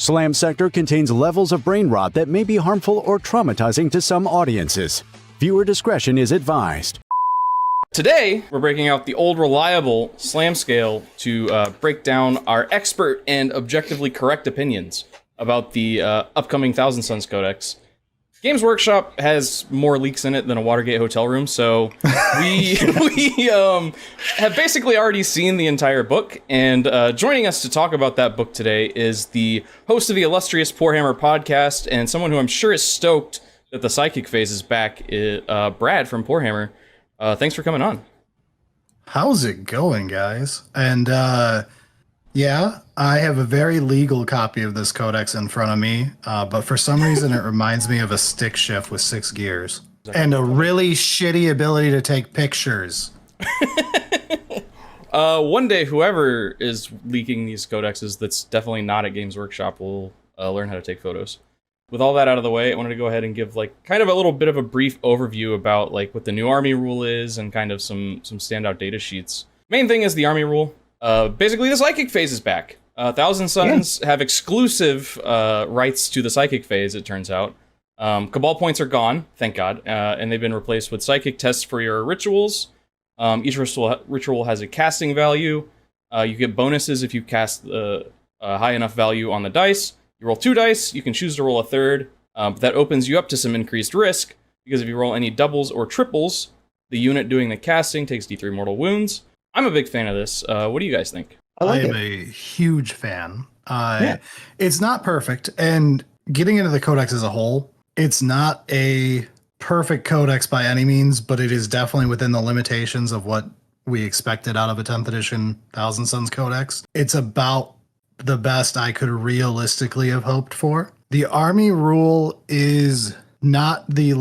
Slam Sector contains levels of brain rot that may be harmful or traumatizing to some audiences. Viewer discretion is advised. Today, we're breaking out the old reliable Slam scale to break down our expert and objectively correct opinions about the upcoming Thousand Sons Codex. Games Workshop has more leaks in it than a Watergate hotel room, so we have basically already seen the entire book, and joining us to talk about that book today is the host of the illustrious Poorhammer podcast, and someone who I'm sure is stoked that the Psychic phase is back, Brad from Poorhammer. Thanks for coming on. How's it going, guys? And yeah, I have a very legal copy of this codex in front of me, but for some reason it reminds me of a stick shift with 6 gears and a really shitty ability to take pictures. One day, whoever is leaking these codexes that's definitely not at Games Workshop will learn how to take photos. With all that out of the way, I wanted to go ahead and give kind of a little bit of a brief overview about what the new army rule is and kind of some standout data sheets. Main thing is the army rule. Basically, the Psychic phase is back. Thousand Sons have exclusive rights to the Psychic phase, it turns out. Cabal points are gone, thank God, and they've been replaced with Psychic tests for your rituals. Each ritual has a casting value. You get bonuses if you cast a high enough value on the dice. You roll 2 dice, you can choose to roll a third. That opens you up to some increased risk, because if you roll any doubles or triples, the unit doing the casting takes D3 mortal wounds. I'm a big fan of this. What do you guys think? I am a huge fan. It's not perfect, and getting into the codex as a whole, it's not a perfect codex by any means, but it is definitely within the limitations of what we expected out of a 10th edition Thousand Sons Codex. It's about the best I could realistically have hoped for. The army rule is not the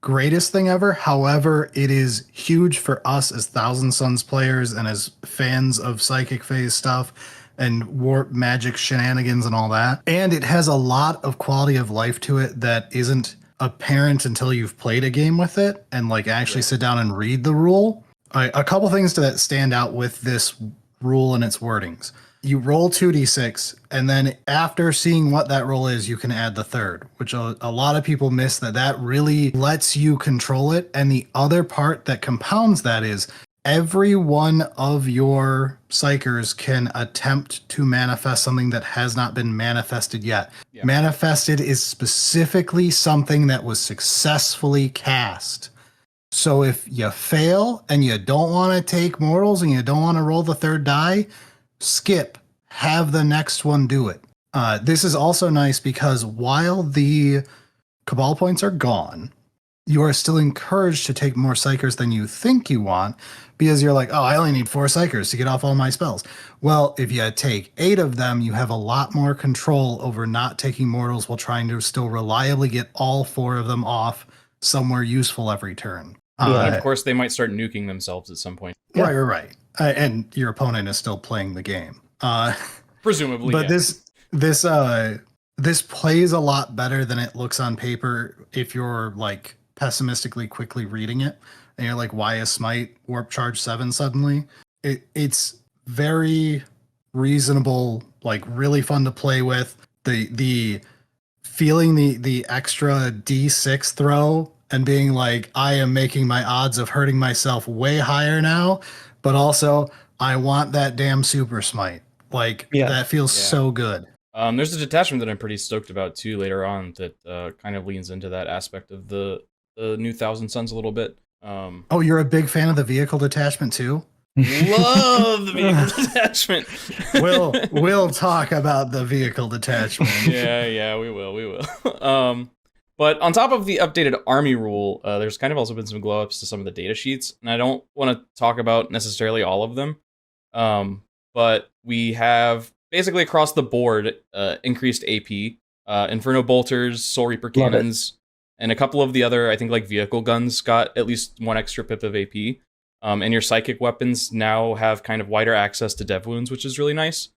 greatest thing ever. However, it is huge for us as Thousand Sons players and as fans of Psychic phase stuff and warp magic shenanigans and all that. And it has a lot of quality of life to it that isn't apparent until you've played a game with it and actually sit down and read the rule. A couple things that stand out with this rule and its wordings. You roll 2d6, and then after seeing what that roll is, you can add the third, which a lot of people miss that really lets you control it. And the other part that compounds that is every one of your psychers can attempt to manifest something that has not been manifested yet. Yeah. Manifested is specifically something that was successfully cast. So if you fail and you don't want to take mortals and you don't want to roll the third die, skip, have the next one do it. This is also nice because while the Cabal points are gone, you are still encouraged to take more Psychers than you think you want, because you're like, oh, I only need 4 Psychers to get off all my spells. Well, if you take 8 of them, you have a lot more control over not taking mortals while trying to still reliably get all 4 of them off somewhere useful every turn. And of course, they might start nuking themselves at some point. Yeah. Right. And your opponent is still playing the game. Presumably, but yeah. This plays a lot better than it looks on paper if you're pessimistically quickly reading it and you're like, why is Smite Warp Charge 7 suddenly? It's very reasonable, really fun to play with. The feeling the extra D6 throw and being like, I am making my odds of hurting myself way higher now, but also I want that damn super smite. That feels so good. There's a detachment that I'm pretty stoked about too later on that kind of leans into that aspect of the new Thousand Sons a little bit. Oh, you're a big fan of the vehicle detachment too? Love the vehicle detachment. We'll talk about the vehicle detachment. Yeah, we will. But on top of the updated army rule, there's kind of also been some glow ups to some of the data sheets, and I don't want to talk about necessarily all of them. But we have basically across the board increased AP, Inferno Bolters, Soul Reaper Cannons, and a couple of the other, I think vehicle guns got at least 1 extra pip of AP. And your psychic weapons now have kind of wider access to dev wounds, which is really nice.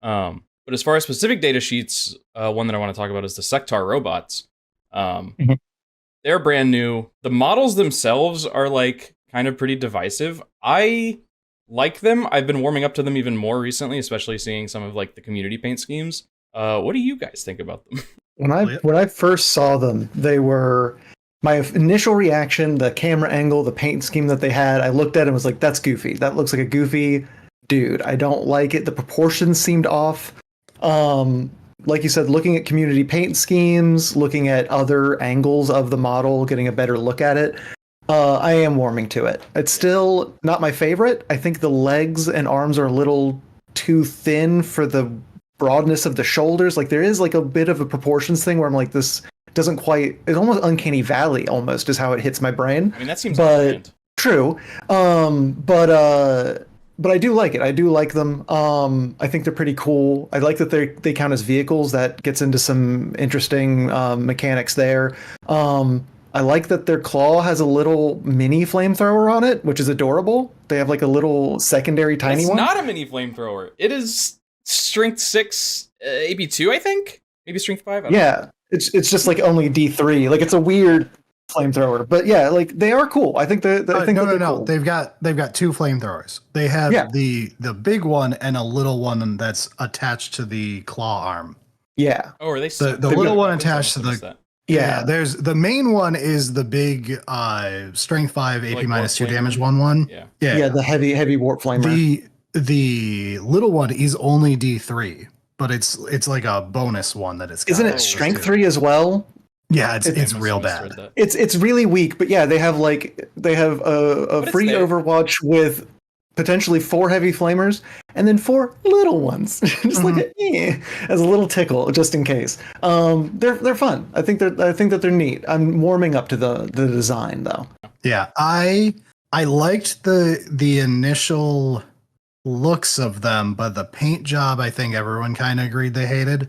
But as far as specific data sheets, one that I want to talk about is the Sectar robots. They're brand new. The models themselves are kind of pretty divisive. I like them. I've been warming up to them even more recently, especially seeing some of the community paint schemes. What do you guys think about them? When I first saw them, they were my initial reaction, the camera angle, the paint scheme that they had. I looked at it and was like, that's goofy. That looks like a goofy dude. I don't like it. The proportions seemed off. Like you said, looking at community paint schemes, looking at other angles of the model, getting a better look at it, I am warming to it. It's still not my favorite. I think the legs and arms are a little too thin for the broadness of the shoulders. Like there is like a bit of a proportions thing where I'm like, this doesn't quite, it's almost uncanny valley almost is how it hits my brain. I mean, that seems true. But I do like it. I do like them. I think they're pretty cool. I like that they count as vehicles. That gets into some interesting mechanics there. I like that their claw has a little mini flamethrower on it, which is adorable. They have like a little secondary tiny one. It's not a mini flamethrower. It is strength 6, AP2, I think? Maybe strength 5? Yeah, it's just like only D3. Like it's a weird flamethrower, but yeah, like they are cool. I think they're cool. They've got 2 flamethrowers. They have the big one and a little one that's attached to the claw arm. Yeah. Oh, are they the little one attached to the? Yeah, there's the main one is the big strength 5 AP minus 2 damage 1/1. Yeah, the heavy warp flamer. The little one is only D3, but it's like a bonus one that it's got. Isn't it strength 3 as well? Yeah, it's real bad. It's really weak, but yeah, they have a free Overwatch with potentially 4 heavy flamers and then 4 little ones, just like as a little tickle, just in case. They're fun. I think that they're neat. I'm warming up to the design though. Yeah, I liked the initial looks of them, but the paint job, I think everyone kind of agreed they hated,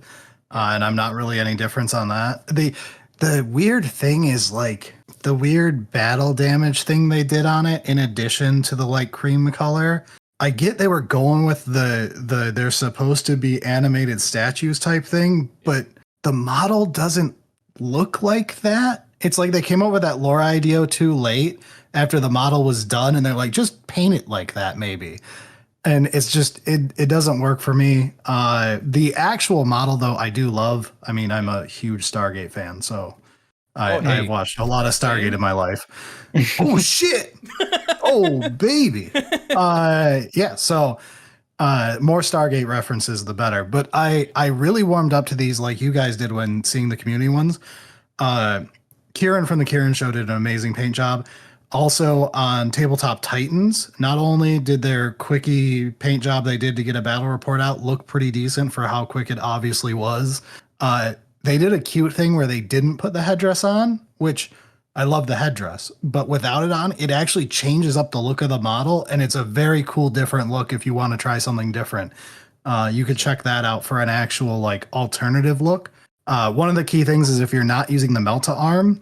and I'm not really any difference on that. The weird thing is like the weird battle damage thing they did on it, in addition to the like cream color. I get they were going with the they're supposed to be animated statues type thing, but the model doesn't look like that. It's like they came up with that lore idea too late after the model was done, and they're like, just paint it like that maybe. And it's just it doesn't work for me. The actual model though, I do love. I mean, I'm a huge Stargate fan, so I've watched a lot of Stargate in my life. Oh shit! Oh baby! Yeah. So more Stargate references, the better. But I really warmed up to these like you guys did when seeing the community ones. Kieran from the Kieran Show did an amazing paint job. Also on Tabletop Titans, not only did their quickie paint job they did to get a battle report out look pretty decent for how quick it obviously was, they did a cute thing where they didn't put the headdress on, which I love the headdress, but without it on, it actually changes up the look of the model, and it's a very cool, different look if you want to try something different. You could check that out for an actual like alternative look. One of the key things is if you're not using the Melta arm,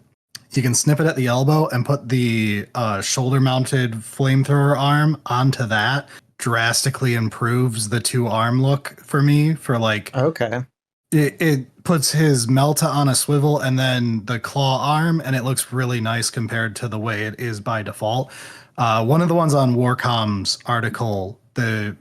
you can snip it at the elbow and put the shoulder-mounted flamethrower arm onto that. Drastically improves the 2-arm look for me. For like, okay, it puts his Melta on a swivel and then the claw arm, and it looks really nice compared to the way it is by default. One of the ones on Warcom's article, the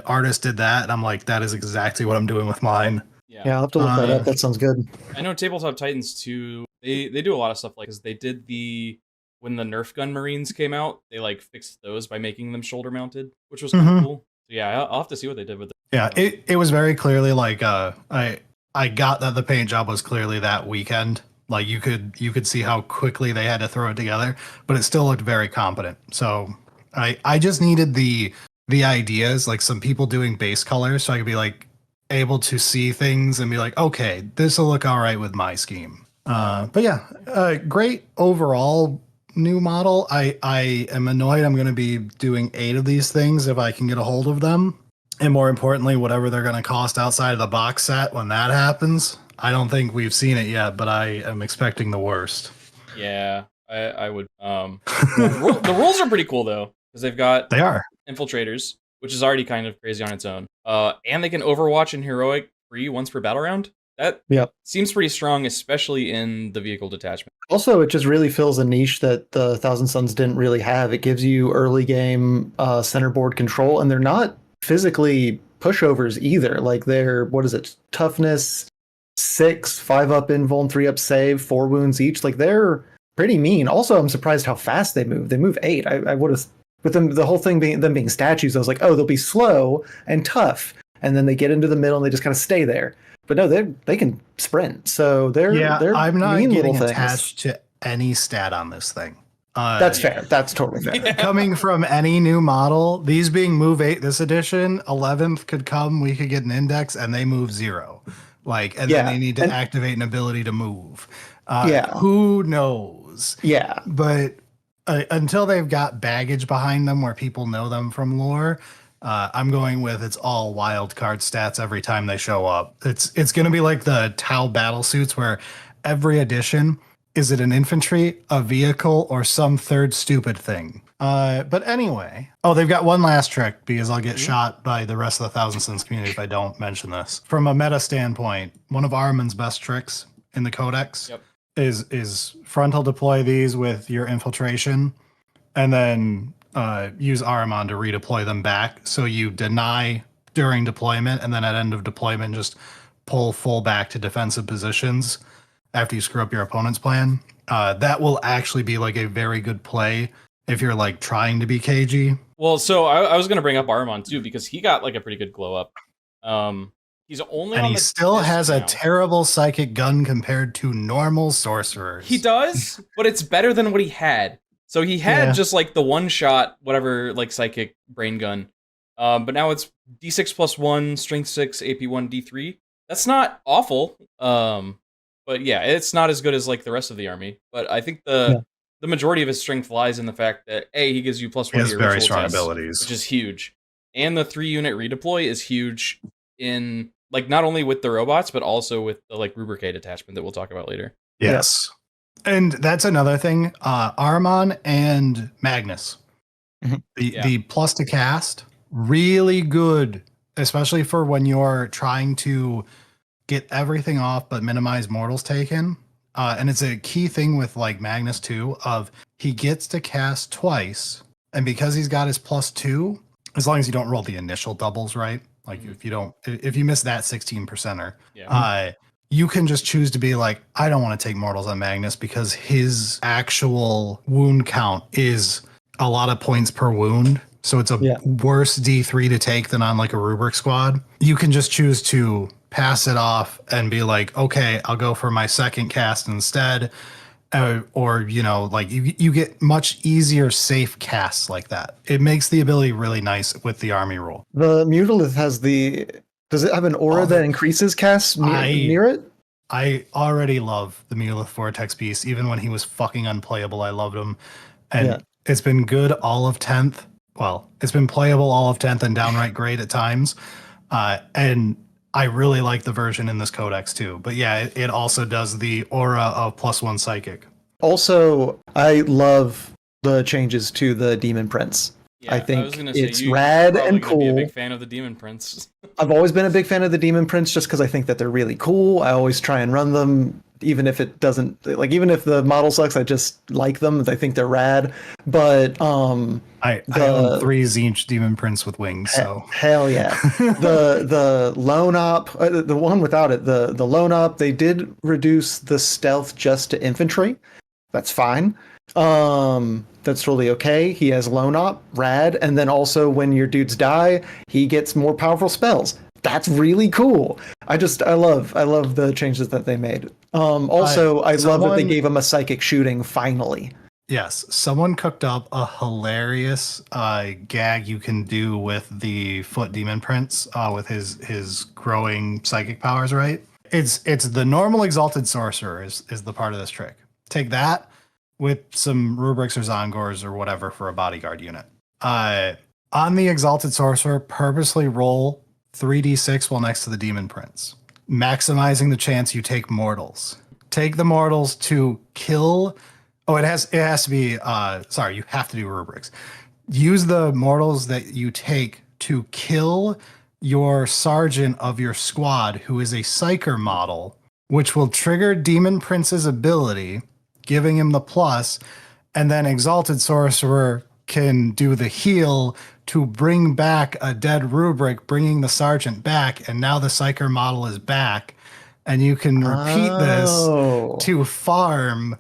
artist did that, and I'm like, that is exactly what I'm doing with mine. Yeah, I'll have to look that up. That sounds good. I know Tabletop Titans too. They do a lot of stuff like because they did when the Nerf gun Marines came out, they like fixed those by making them shoulder mounted, which was kind of cool. So yeah, I'll have to see what they did with it. Yeah, it was very clearly like I got that the paint job was clearly that weekend. Like you could see how quickly they had to throw it together, but it still looked very competent. So I just needed the ideas, like some people doing base colors, so I could be like able to see things and be like, okay, this will look all right with my scheme. But yeah, great overall new model. I am annoyed I'm going to be doing 8 of these things if I can get a hold of them. And more importantly, whatever they're going to cost outside of the box set when that happens. I don't think we've seen it yet, but I am expecting the worst. Yeah, I would. The rules are pretty cool though, because they are infiltrators, which is already kind of crazy on its own. And they can Overwatch and Heroic free once per battle round. That seems pretty strong, especially in the vehicle detachment. Also, it just really fills a niche that the Thousand Sons didn't really have. It gives you early game centerboard control, and they're not physically pushovers either. Like they're, what is it, toughness 6, 5 up invuln, 3 up save, 4 wounds each. Like they're pretty mean. Also, I'm surprised how fast they move. They move 8. I would have, with them, the whole thing being them being statues, I was like, oh, they'll be slow and tough, and then they get into the middle and they just kind of stay there. But no, they can sprint. So they're I'm not mean getting little attached to any stat on this thing. That's fair. That's totally fair. Coming from any new model, these being move 8 this edition, 11th could come, we could get an index, and they move 0. Like, and then they need to activate an ability to move. Who knows? Yeah. But until they've got baggage behind them where people know them from lore, I'm going with it's all wild card stats every time they show up. It's going to be like the Tau battle suits where every edition, is it an infantry, a vehicle, or some third stupid thing? But anyway, they've got one last trick because I'll get shot by the rest of the Thousand Sons community if I don't mention this. From a meta standpoint, one of Ahriman's best tricks in the Codex is frontal deploy these with your infiltration, and then use Ahriman to redeploy them back. So you deny during deployment, and then at end of deployment, just pull full back to defensive positions after you screw up your opponent's plan. That will actually be like a very good play if you're like trying to be cagey. Well, so I was going to bring up Ahriman too, because he got like a pretty good glow up. He's only and on he the still disc has a now. terrible psychic gun compared to normal sorcerers. He does, but it's better than what he had. So he had just like the one shot, whatever, like psychic brain gun. But now it's D6 plus 1, strength 6, AP 1, D3. That's not awful. But yeah, it's not as good as like the rest of the army. But I think the majority of his strength lies in the fact that he gives you plus 1 to your very ritual strong tests, abilities, which is huge. And the 3-unit redeploy is huge in like not only with the robots, but also with the like Rubricae detachment that we'll talk about later. Yes. And that's another thing. Ahriman and Magnus. The plus to cast, really good, especially for when you're trying to get everything off but minimize mortals taken. And it's a key thing with like Magnus too, of he gets to cast twice, and because he's got his plus 2, as long as you don't roll the initial doubles, right? Like if you miss that 16%er, you can just choose to be like, I don't want to take mortals on Magnus because his actual wound count is a lot of points per wound. So it's a worse D3 to take than on like a rubric squad. You can just choose to pass it off and be like, okay, I'll go for my second cast instead. Or, you know, like you get much easier safe casts like that. It makes the ability really nice with the army rule. The Mutalith has does it have an aura that increases casts near it? I already love the Mutalith Vortex piece. Even when he was fucking unplayable, I loved him. And it's been good all of 10th. Well, it's been playable all of 10th and downright great at times. And I really like the version in this codex too. But yeah, it also does the aura of +1 psychic. Also, I love the changes to the Demon Prince. Yeah, I think it's rad and cool. Be a big fan of the Demon Prince. I've always been a big fan of the Demon Prince just because I think that they're really cool. I always try and run them, even if it doesn't, like, even if the model sucks, I just like them. I think they're rad. But I own 3 Tzeentch Demon Prince with wings. So hell yeah. the lone op, the one without it, the lone op, they did reduce the stealth just to infantry. That's fine. That's totally okay. He has lone op, rad, and then also when your dudes die, he gets more powerful spells. That's really cool. I love the changes that they made. Also, I love that they gave him a psychic shooting finally. Yes, someone cooked up a hilarious gag you can do with the Foot Demon Prince with his growing psychic powers, right? It's the normal Exalted Sorcerer is the part of this trick. Take that with some Rubrics or Zongors or whatever for a bodyguard unit. On the Exalted Sorcerer, purposely roll 3d6 while next to the Demon Prince, maximizing the chance you take mortals. Take the mortals to kill. Oh, it has to be. Sorry, you have to do rubrics. Use the mortals that you take to kill your sergeant of your squad, who is a Psyker model, which will trigger Demon Prince's ability, giving him the plus, and then Exalted Sorcerer can do the heal to bring back a dead rubric, bringing the sergeant back, and now the Psyker model is back, and you can repeat this to farm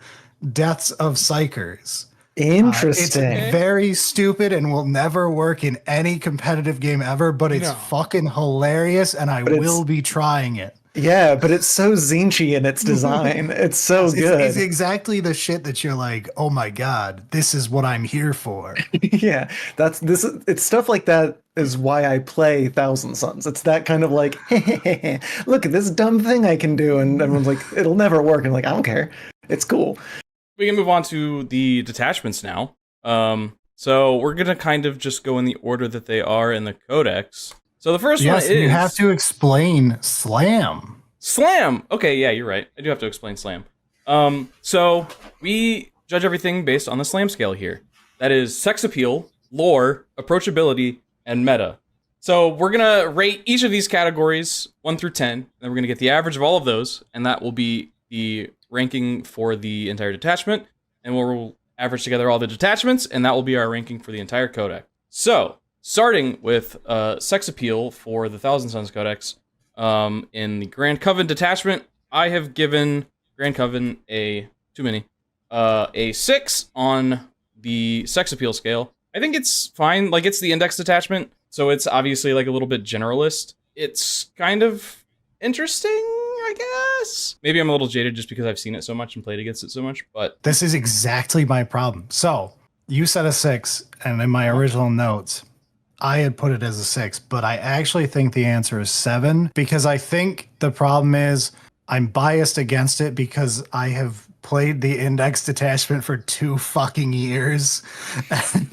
deaths of Psykers. Interesting. It's very stupid and will never work in any competitive game ever, but it's fucking hilarious, and I will be trying it. Yeah, but it's so Zinchi in its design. It's so good. It's exactly the shit that you're like, oh my god, this is what I'm here for. Yeah, it's stuff like that is why I play Thousand Sons. It's that kind of like, hey, look at this dumb thing I can do, and everyone's like, it'll never work. And I'm like, I don't care. It's cool. We can move on to the detachments now. So we're gonna kind of just go in the order that they are in the codex. So the first one is... you have to explain Slam. Slam! Okay, yeah, you're right. I do have to explain Slam. So we judge everything based on the Slam scale here. That is sex appeal, lore, approachability, and meta. So we're gonna rate each of these categories 1 through 10, and then we're gonna get the average of all of those, and that will be the ranking for the entire detachment, and we'll average together all the detachments, and that will be our ranking for the entire codex. So, starting with sex appeal for the Thousand Sons Codex, in the Grand Coven detachment, I have given Grand Coven a 6 on the sex appeal scale. I think it's fine. Like, it's the index detachment, so it's obviously like a little bit generalist. It's kind of interesting, I guess. Maybe I'm a little jaded just because I've seen it so much and played against it so much, but... This is exactly my problem. So, you said a 6, and in my original notes, I had put it as a 6, but I actually think the answer is 7, because I think the problem is I'm biased against it because I have played the index detachment for 2 fucking years. And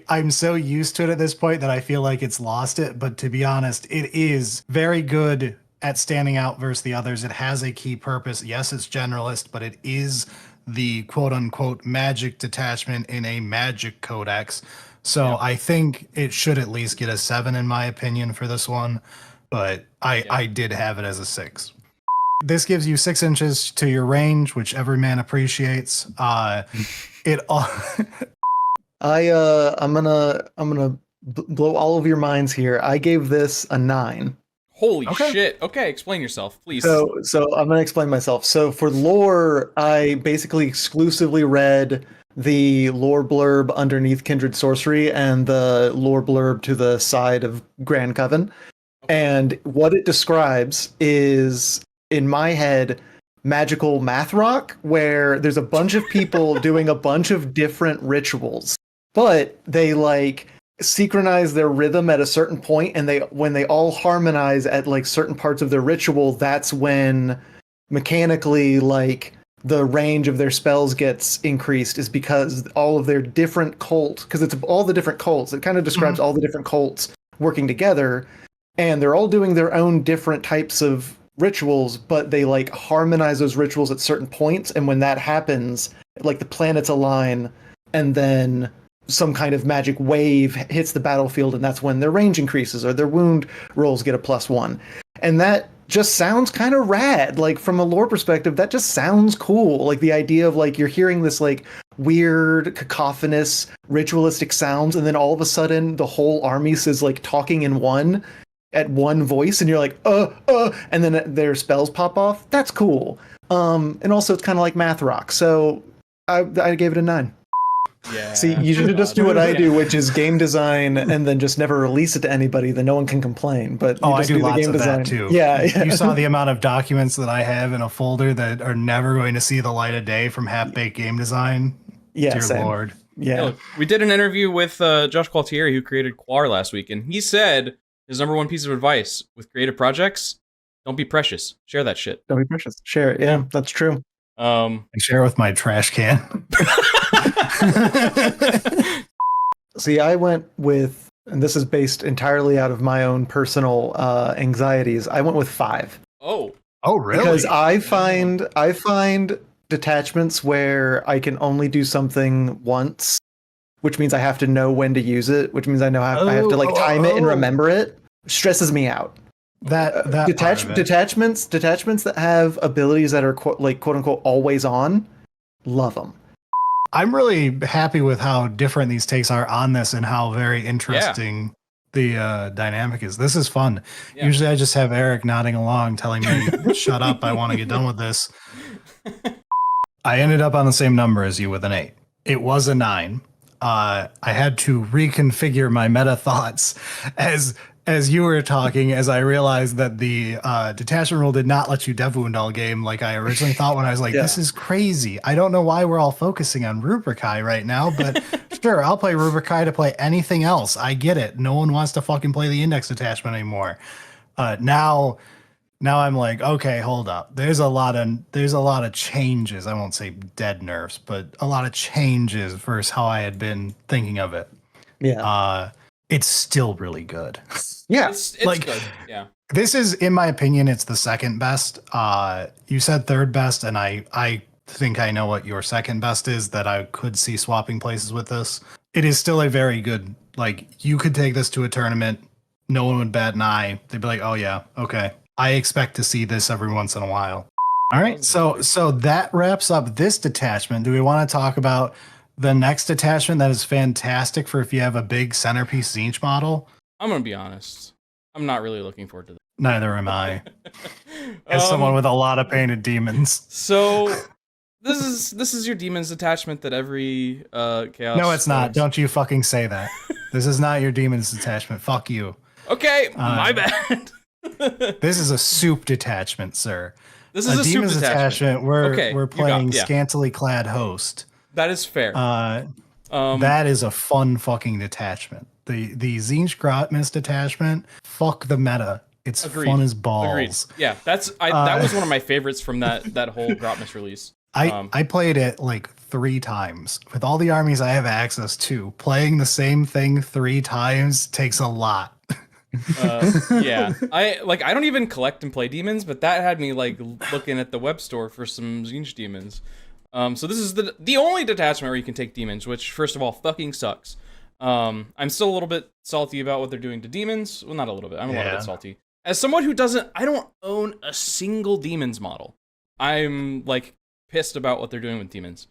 I'm so used to it at this point that I feel like it's lost it. But to be honest, it is very good at standing out versus the others. It has a key purpose. Yes, it's generalist, but it is the quote unquote magic detachment in a magic codex. So I think it should at least get a 7 in my opinion for this one. But I did have it as a 6. This gives you 6 inches to your range, which every man appreciates. It all. I'm gonna blow all of your minds here. I gave this a 9. Holy shit. Okay, explain yourself, please. So I'm gonna explain myself. So for lore, I basically exclusively read the lore blurb underneath Kindred Sorcery and the lore blurb to the side of Grand Coven. And what it describes is, in my head, magical math rock, where there's a bunch of people doing a bunch of different rituals, but they like synchronize their rhythm at a certain point, and when they all harmonize at like certain parts of their ritual, that's when mechanically like the range of their spells gets increased, is because all of their different cults, because it's all the different cults, it kind of describes all the different cults working together, and they're all doing their own different types of rituals, but they like harmonize those rituals at certain points, and when that happens, like the planets align, and then some kind of magic wave hits the battlefield, and that's when their range increases or their wound rolls get a +1. And that just sounds kind of rad. Like from a lore perspective, that just sounds cool. Like the idea of like you're hearing this like weird cacophonous ritualistic sounds, and then all of a sudden the whole army is like talking in one at one voice, and you're like and then their spells pop off. That's cool. And also it's kind of like math rock, so I gave it a 9. Yeah. See, you should just do what I do, which is game design and then just never release it to anybody. Then no one can complain. But you I just do the lots game of design. that too. Yeah. You saw the amount of documents that I have in a folder that are never going to see the light of day from half-baked game design. Yeah, Dear same. Lord. Yeah. Look, we did an interview with Josh Gualtieri, who created Quar last week, and he said his number one piece of advice with creative projects: don't be precious. Share that shit. Don't be precious. Share it. Yeah, that's true. I share it with my trash can. See, I went with, and this is based entirely out of my own personal anxieties, I went with 5. Oh, really? Because I find detachments where I can only do something once, which means I have to know when to use it, which means I have to like time it and remember it, stresses me out. Detachments that have abilities that are quote unquote always on, love them. I'm really happy with how different these takes are on this and how very interesting the dynamic is. This is fun. Yeah. Usually I just have Eric nodding along telling me, shut up, I want to get done with this. I ended up on the same number as you with an 8. It was a 9. I had to reconfigure my meta thoughts as you were talking, as I realized that the detachment rule did not let you dev wound all game like I originally thought when I was like, this is crazy. I don't know why we're all focusing on Rubricae right now, but sure, I'll play Rubricae to play anything else. I get it. No one wants to fucking play the index detachment anymore. Now I'm like, okay, hold up. There's a lot of changes. I won't say dead nerfs, but a lot of changes versus how I had been thinking of it. Yeah. It's still really good. Yeah. It's like, good. Yeah. This is, in my opinion, it's the second best. You said third best, and I think I know what your second best is, that I could see swapping places with this. It is still a very good, like, you could take this to a tournament. No one would bat an eye. They'd be like, oh yeah, okay. I expect to see this every once in a while. All right, so that wraps up this detachment. Do we want to talk about the next detachment that is fantastic for if you have a big centerpiece Tzeentch model? I'm gonna be honest. I'm not really looking forward to that. Neither am I. As someone with a lot of painted demons. So this is your demons detachment that every chaos. No, it's not. Don't you fucking say that. This is not your demons detachment. Fuck you. Okay, my bad. This is a soup detachment, sir. This is a soup demons detachment. We're playing yeah. scantily clad host. That is fair. That is a fun fucking detachment. The Tzeentch Grotmist detachment. Fuck the meta. It's fun as balls. Agreed. Yeah, that was one of my favorites from that whole Grotmist release. I played it like 3 times. With all the armies I have access to, playing the same thing 3 times takes a lot. Yeah, I don't even collect and play demons, but that had me like looking at the web store for some Tzeentch demons. So this is the only detachment where you can take demons, which first of all fucking sucks. I'm still a little bit salty about what they're doing to demons. Well, not a little bit. I'm a little bit salty. As someone who I don't own a single demons model. I'm like pissed about what they're doing with demons.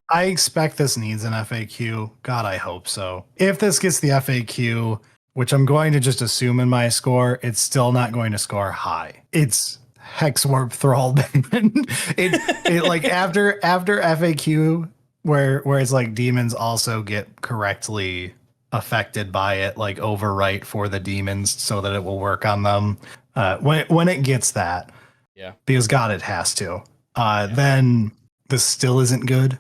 I expect this needs an FAQ. God, I hope so. If this gets the FAQ, which I'm going to just assume in my score, it's still not going to score high. It's Hexwarp Thrallband. it like after FAQ, where it's like demons also get correctly affected by it, like overwrite for the demons so that it will work on them. When it gets that, because God, it has to. Then this still isn't good.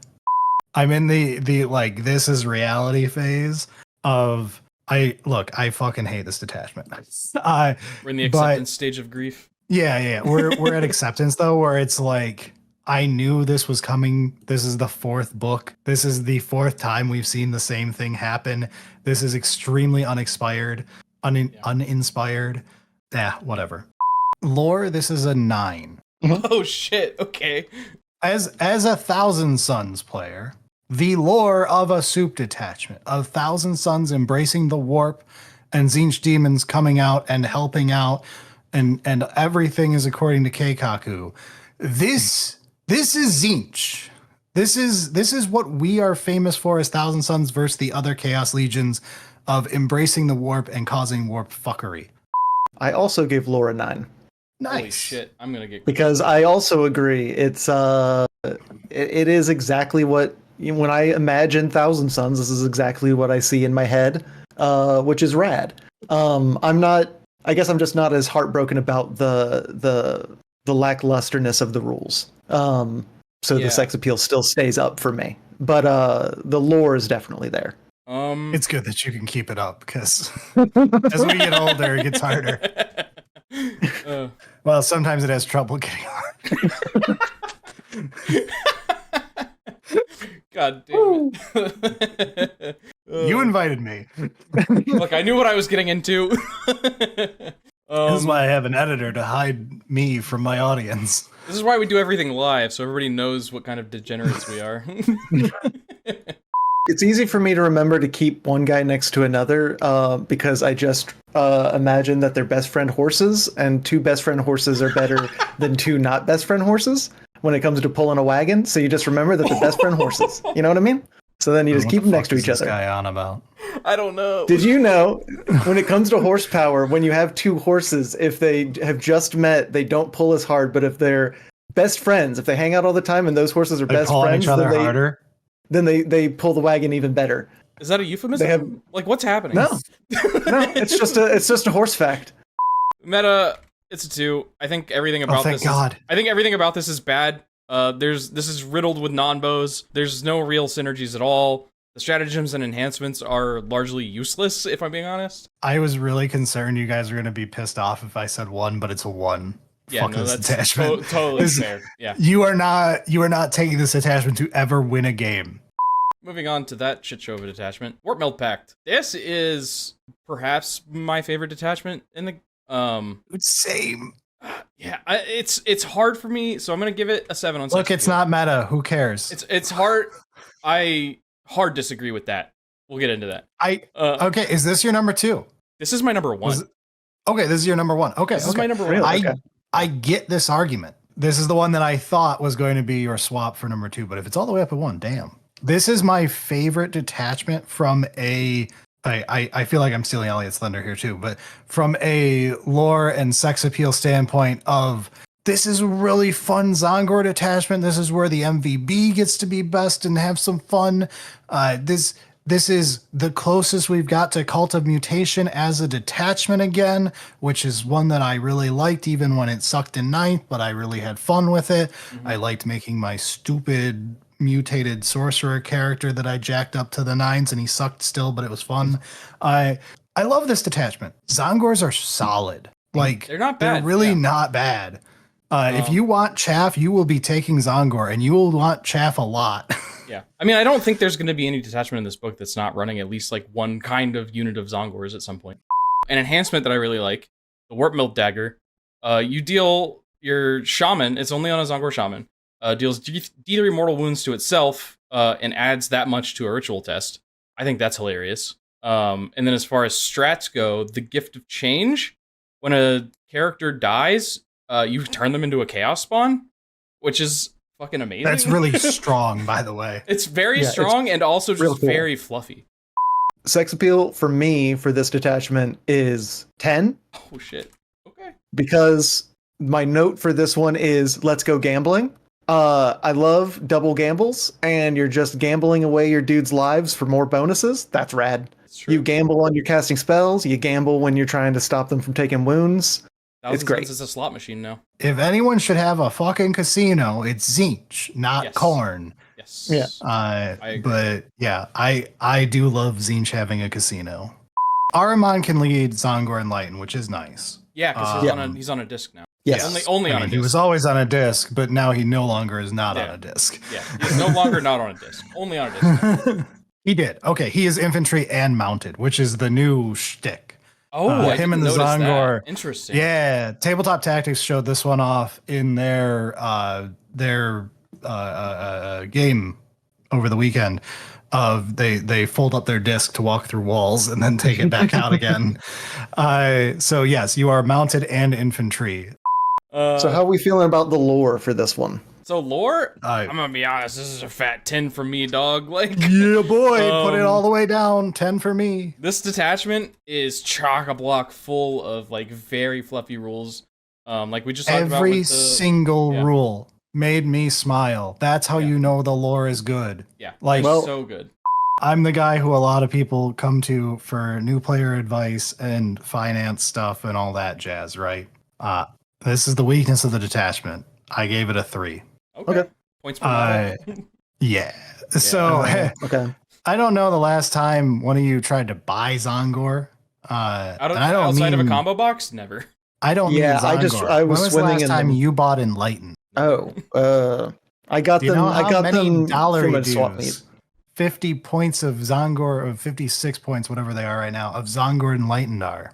I'm in the like this is reality phase of I fucking hate this detachment. We're in the acceptance stage of grief. Yeah. We're at acceptance though, where it's like I knew this was coming. This is the 4th book. This is the 4th time we've seen the same thing happen. This is extremely uninspired. Yeah, whatever. Lore, this is a 9. Oh shit. Okay. As a Thousand Sons player, the lore of a soup detachment, of Thousand Sons embracing the warp and Tzeentch demons coming out and helping out, and everything is according to Keikaku. This is Tzeentch. This is what we are famous for as Thousand Sons versus the other Chaos Legions of embracing the warp and causing warp fuckery. I also gave lore a 9. Nice. Holy shit, I'm gonna get because I also agree. It's it is exactly what when I imagine Thousand Sons. This is exactly what I see in my head, which is rad. I'm not. I guess I'm just not as heartbroken about the lacklusterness of the rules. So the sex appeal still stays up for me, but the lore is definitely there. It's good that you can keep it up because as we get older, it gets harder. Well, sometimes it has trouble getting hard. God damn it. You invited me. Look, I knew what I was getting into. This is why I have an editor to hide me from my audience. This is why we do everything live, so everybody knows what kind of degenerates we are. It's easy for me to remember to keep one guy next to another because I just imagine that they're best friend horses, and 2 best friend horses are better than 2 not best friend horses. when it comes to pulling a wagon. So you just remember that they're best friend horses. You know what I mean? So then you just keep them next to each other. Guy on about? I don't know. Did you know when it comes to horsepower, when you have two horses, if they have just met, they don't pull as hard. But if they're best friends, if they hang out all the time and those horses are best friends, each other harder. Then they pull the wagon even better. Is that a euphemism? Like, what's happening? No, it's just a horse fact. Meta, it's a 2. I think everything about thank this. God. I think everything about this is bad. This is riddled with non-bows. There's no real synergies at all. The stratagems and enhancements are largely useless, if I'm being honest. I was really concerned you guys were going to be pissed off if I said 1, but it's a 1. Yeah, Fuck no, this that's attachment. totally fair. Yeah. You are not taking this attachment to ever win a game. Moving on to that shit show of a detachment, Warpmeld Pact. This is perhaps my favorite detachment in the Same. Yeah, it's hard for me, so I'm gonna give it a 7 on. Look, it's not meta. Who cares? It's hard. I hard disagree with that. We'll get into that. Okay. Is this your number 2? This is my number 1. Okay, this is your number 1. Okay, this is my number 1. Really? I get this argument. This is the one that I thought was going to be your swap for number 2, but if it's all the way up at 1, damn. This is my favorite detachment from a. I feel like I'm stealing Elliot's thunder here too, but from a lore and sex appeal standpoint of this is a really fun Zongor detachment. This is where the MVB gets to be best and have some fun. This is the closest we've got to Cult of Mutation as a detachment again, which is one that I really liked even when it sucked in 9th, but I really had fun with it. Mm-hmm. I liked making my stupid mutated sorcerer character that I jacked up to the 9s and he sucked still, but it was fun. I love this detachment. Zongors are solid. Like they're not bad. They're really not bad. If you want chaff, you will be taking Zongor and you will want chaff a lot. Yeah. I mean, I don't think there's going to be any detachment in this book that's not running at least like one kind of unit of Zongors at some point. An enhancement that I really like, the Warpmeld Dagger. You deal your shaman, it's only on a Zongor shaman. Deals D3 mortal wounds to itself and adds that much to a ritual test. I think that's hilarious. And then as far as strats go, the Gift of Change. When a character dies, you turn them into a chaos spawn, which is fucking amazing. That's really strong, by the way. It's very strong and also just very fluffy. Sex appeal for me for this detachment is 10. Oh shit. Okay. Because my note for this one is let's go gambling. I love double gambles, and you're just gambling away your dude's lives for more bonuses. That's rad. You gamble on your casting spells. You gamble when you're trying to stop them from taking wounds. It's great. It's a slot machine now. If anyone should have a fucking casino, it's Tzeentch, not Khorne. Yes. Yeah. I agree. But yeah, I do love Tzeentch having a casino. Ahriman can lead Zongor and Lighten, which is nice. Yeah, because he's on a disc now. Yes. Only on a disc. He was always on a disc, but now he no longer is not on a disc. Yeah, he's no longer not on a disc. Only on a disc. He did. Okay, he is infantry and mounted, which is the new shtick. Oh, him and the Zongor. That. Interesting. Yeah, Tabletop Tactics showed this one off in their game over the weekend. They fold up their disc to walk through walls and then take it back out again. So yes, you are mounted and infantry. So how are we feeling about the lore for this one? So lore, I'm gonna be honest, this is a fat 10 for me, dog. Like, yeah, boy, put it all the way down. 10 for me. This detachment is chock-a-block full of like very fluffy rules. Like we just talked about every single rule made me smile. That's how you know the lore is good. Yeah, like so good. I'm the guy who a lot of people come to for new player advice and finance stuff and all that jazz, right? This is the weakness of the detachment. I gave it a 3. Okay. Points per model. Yeah. So okay. I don't know the last time one of you tried to buy Zongor. Outside of a combo box, never. I don't mean Zongor. I was when was swimming the last in time them. you bought Enlighten? I got them. I got them from a swap meet. 50 points of Zongor, of 56 points, whatever they are right now, of Zongor Enlightened are.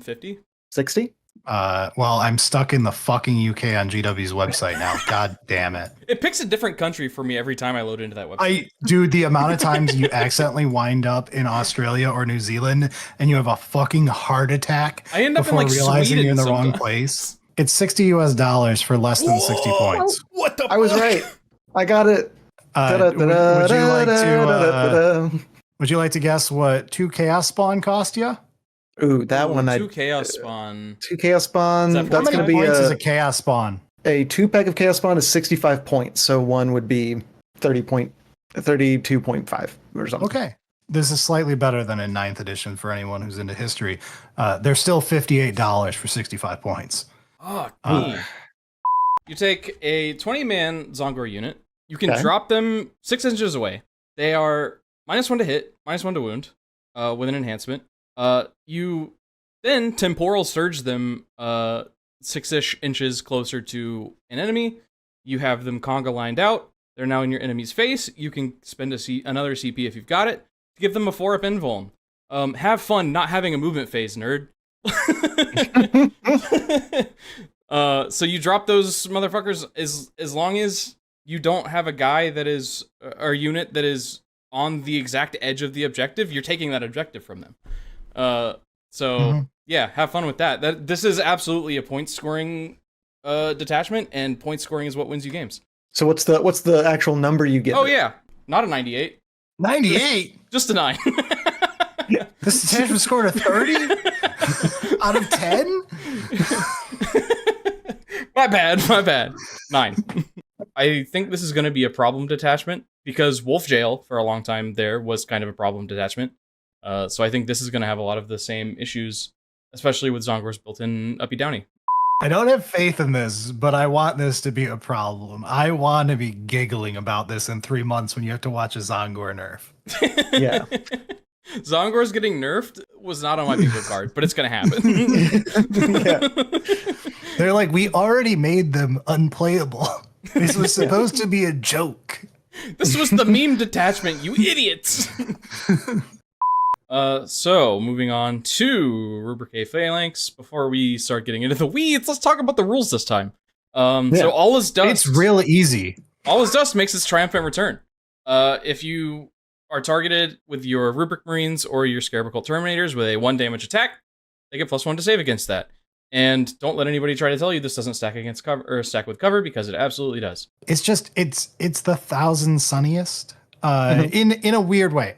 50? 60? Well, I'm stuck in the fucking UK on GW's website now. God damn it. It picks a different country for me every time I load into that website. Dude, the amount of times you accidentally wind up in Australia or New Zealand and you have a fucking heart attack I end up before in like realizing Sweden you're in the sometimes. wrong place. It's $60 for less than 60 points. What the? I was right. I got it. Would you like to guess what 2 Chaos Spawn cost you? Ooh, that one. 2 Chaos Spawn. 2 Chaos Spawn. Is that How That's many going to be points is a Chaos Spawn? a 2-pack of Chaos Spawn is 65 points. So one would be 32.5 or something. Okay. This is slightly better than in 9th edition for anyone who's into history. They're still $58 for 65 points. Oh, you take a 20-man Zongor unit. You can drop them 6 inches away. They are -1 to hit, -1 to wound, with an enhancement. You then temporal surge them 6-ish inches closer to an enemy. You have them conga lined out. They're now in your enemy's face. You can spend another CP if you've got it to give them a 4-up invuln. Have fun not having a movement phase, nerd. So you drop those motherfuckers as long as you don't have a guy that is or unit that is on the exact edge of the objective. You're taking that objective from them. Yeah, have fun with that. This is absolutely a point scoring detachment, and point scoring is what wins you games. So what's the actual number you get? Oh yeah, not a 98. 98? Just a 9. This detachment scored a 30 out of 10? My bad. 9. I think this is going to be a problem detachment because Wolf Jail for a long time there was kind of a problem detachment. So I think this is going to have a lot of the same issues, especially with Zongor's built-in uppy downy. I don't have faith in this, but I want this to be a problem. I want to be giggling about this in 3 months when you have to watch a Zongor nerf. Yeah. Zongor's getting nerfed was not on my bingo card, but it's going to happen. Yeah. They're like, we already made them unplayable. This was supposed to be a joke. This was the meme detachment, you idiots! So, moving on to Rubricae Phalanx. Before we start getting into the weeds, let's talk about the rules this time. So All is Dust... It's real easy. All is Dust makes its triumphant return. If you are targeted with your Rubric Marines or your Scarab Cult Terminators with a 1 damage attack, they get +1 to save against that. And don't let anybody try to tell you this doesn't stack against cover or stack with cover, because it absolutely does. It's just it's the Thousand Sunniest. In a weird way.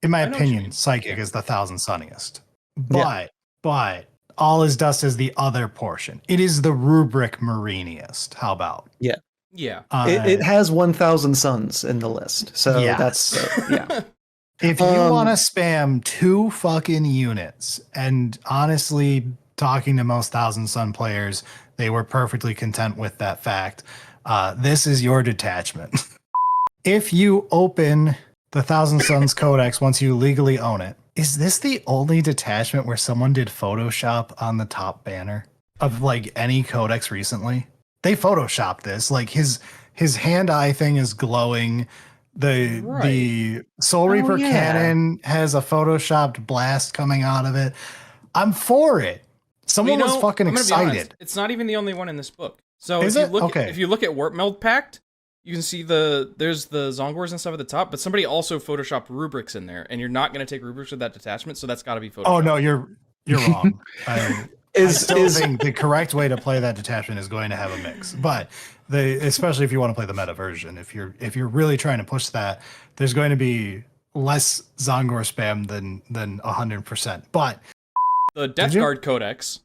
In my opinion, Psychic is the Thousand Sunniest. But All is Dust is the other portion. It is the Rubric Mariniest. How about? Yeah. Yeah. It has 1,000 Suns in the list. So that's yeah. If you want to spam 2 fucking units, and honestly, talking to most Thousand Sun players, they were perfectly content with that fact. This is your detachment. If you open the Thousand Sons Codex once you legally own it, is this the only detachment where someone did Photoshop on the top banner of like any codex recently? They Photoshopped this. Like his hand-eye thing is glowing. The Soul Reaper cannon has a Photoshopped blast coming out of it. I'm for it. Someone was fucking excited. It's not even the only one in this book. So if you look at Warpmeld Pact, you can see there's the Zongors and stuff at the top, but somebody also photoshopped rubrics in there, and you're not going to take rubrics with that detachment, so that's got to be photoshopped. Oh no, you're wrong. I still think the correct way to play that detachment is going to have a mix, but especially if you want to play the meta version, if you're really trying to push that, there's going to be less Zongor spam than 100%. But the Death Guard Codex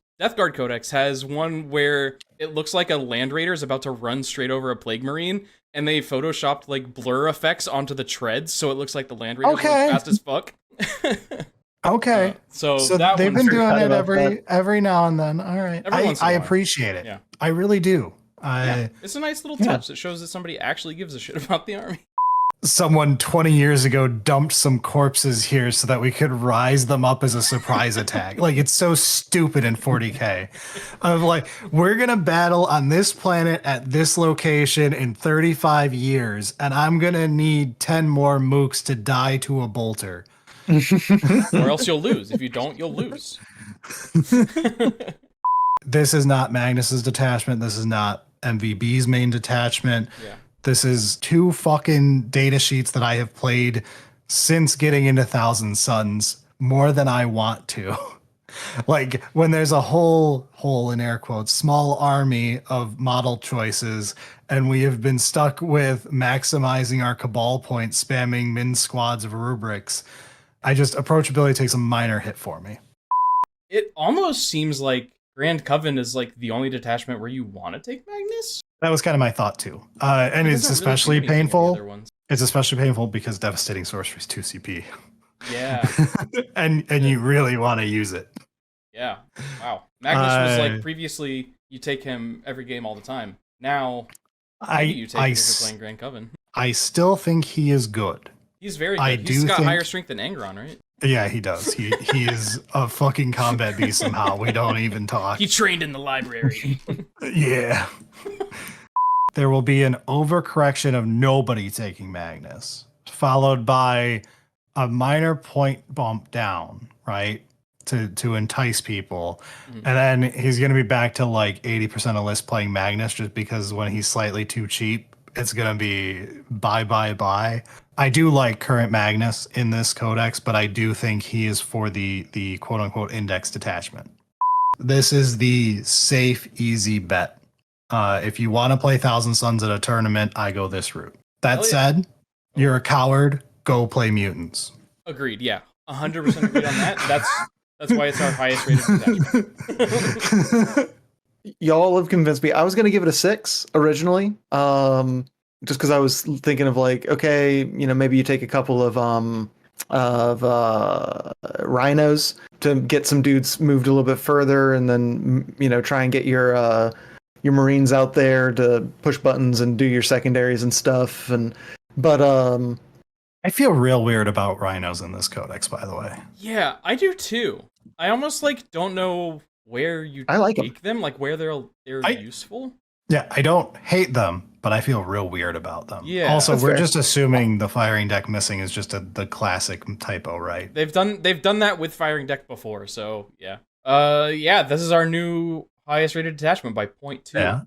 has one where it looks like a Land Raider is about to run straight over a Plague Marine, and they photoshopped like blur effects onto the treads, so it looks like the Land Raider is fast as fuck. Okay. So they've been doing it every now and then. All right. I appreciate it. Yeah. I really do. It's a nice little touch that shows that somebody actually gives a shit about the army. Someone 20 years ago dumped some corpses here so that we could rise them up as a surprise attack. Like, it's so stupid in 40K. Of like, we're going to battle on this planet at this location in 35 years, and I'm going to need 10 more mooks to die to a bolter. Or else you'll lose. If you don't, you'll lose. This is not Magnus's detachment. This is not MVB's main detachment. Yeah. This is 2 fucking data sheets that I have played since getting into Thousand Sons more than I want to. Like when there's a whole in air quotes small army of model choices, and we have been stuck with maximizing our Cabal points, spamming min squads of rubrics. Approachability takes a minor hit for me. It almost seems like Grand Coven is like the only detachment where you want to take Magnus. That was kind of my thought too. And it's especially painful. It's especially painful because Devastating Sorcery is 2 CP. Yeah. and you really want to use it. Yeah. Wow. Magnus was like previously you take him every game all the time. Now maybe you take him if you're playing Grand Coven. I still think he is good. He's very good. He's got higher strength than Angron, right? Yeah, he does. He is a fucking combat beast somehow. We don't even talk. He trained in the library. Yeah. There will be an overcorrection of nobody taking Magnus, followed by a minor point bump down, right? To entice people. And then he's going to be back to like 80% of lists playing Magnus just because when he's slightly too cheap, it's going to be bye. I do like current Magnus in this codex, but I do think he is for the quote unquote index detachment. This is the safe, easy bet. If you want to play Thousand Sons at a tournament, I go this route. That said, you're a coward, go play mutants. Agreed, yeah. 100% agreed on that. That's why it's our highest rated detachment. Y'all have convinced me. I was going to give it a 6 originally. Just because I was thinking of like, okay, maybe you take a couple of rhinos to get some dudes moved a little bit further, and then try and get your Marines out there to push buttons and do your secondaries and stuff. But I feel real weird about rhinos in this codex, by the way. Yeah, I do too. I almost don't know where you take them, like where they're useful. Yeah, I don't hate them, but I feel real weird about them. Yeah. Also, we're just assuming the firing deck missing is just the classic typo, right? They've done that with firing deck before, so yeah. This is our new highest rated detachment by 0.2. Yeah.